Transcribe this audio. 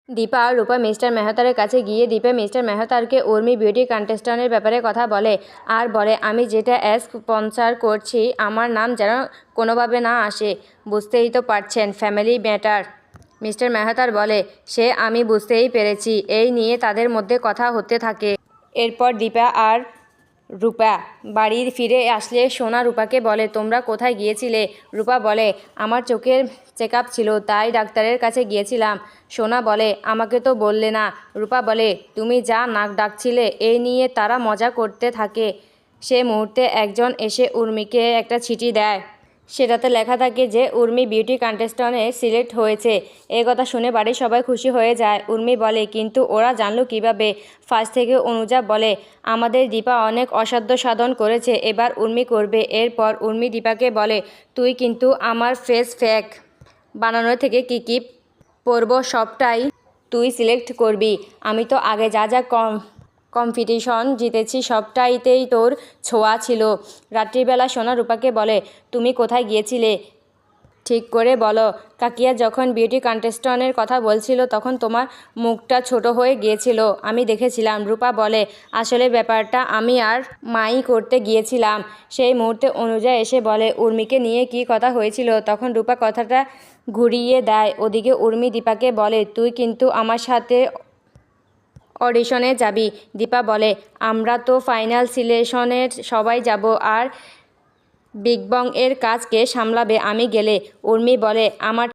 দীপা আর রূপা mister মেহতারের কাছে গিয়ে Dipa mister মেহতারকে Urmi beauty কন্টেস্ট্যান্টের ব্যাপারে কথা বলে আর বলে আমি যেটা স্পন্সর করছি আমার নাম যেন কোনোভাবে না আসে, বুঝতেই তো পারছেন ফ্যামিলি ম্যাটার। মিস্টার মেহতার বলে সে আমি বুঝতেই পেরেছি। এই নিয়ে তাদের মধ্যে কথা হতে থাকে। এরপর দীপা আর রূপা বাড়ি ফিরে আসলে সোনা রূপাকে বলে তোমরা কোথায় গিয়েছিলে? রূপা বলে আমার চোখের চেক আপ ছিল তাই ডাক্তারের কাছে গিয়েছিলাম। সোনা বলে আমাকে তো বললে না। রূপা বলে তুমি যা নাক ডাকছিলে। এই নিয়ে তারা মজা করতে থাকে। সে মুহূর্তে একজন এসে উর্মিকে একটা চিঠি দেয়। সেটাতে লেখা থাকে যে উর্মি বিউটি কন্টেস্ট্যান্টে সিলেক্ট হয়েছে। এই কথা শুনে বাড়ির সবাই খুশি হয়ে যায়। উর্মি বলে কিন্তু ওরা জানলো কীভাবে? ফার্স্ট থেকে অনুজা বলে আমাদের দীপা অনেক অসাধ্য সাধন করেছে, এবার উর্মি করবে। এরপর উর্মি দীপাকে বলে তুই কিন্তু আমার ফেস ফেক বানানোর থেকে কী পরব সবটাই তুই সিলেক্ট করবি। আমি তো আগে যা যা কম্পিটিশন জিতেছি সবটাইতেই তোর ছোঁয়া ছিল। রাত্রিবেলা সোনা রূপাকে বলে তুমি কোথায় গিয়েছিলে ঠিক করে বলো। কাকিয়া যখন বিউটি কন্টেস্ট্যান্টের কথা বলছিল তখন তোমার মুখটা ছোট হয়ে গিয়েছিল, আমি দেখেছিলাম। রূপা বলে আসলে ব্যাপারটা আমি আর মাই করতে গিয়েছিলাম। সেই মুহূর্তে অনুজা এসে বলে উর্মিকে নিয়ে কি কথা হয়েছিল? তখন রূপা কথাটা ঘুরিয়ে দেয়। ওদিকে উর্মি দীপাকে বলে তুই কিন্তু আমার সাথে অডিশনে যাবি। দীপা বলে আমরা তো ফাইনাল সিলেকশনের সবাই যাব, আর বিগ বং এর কাজ কে সামলাবে আমি গেলে? উর্মি বলে আমার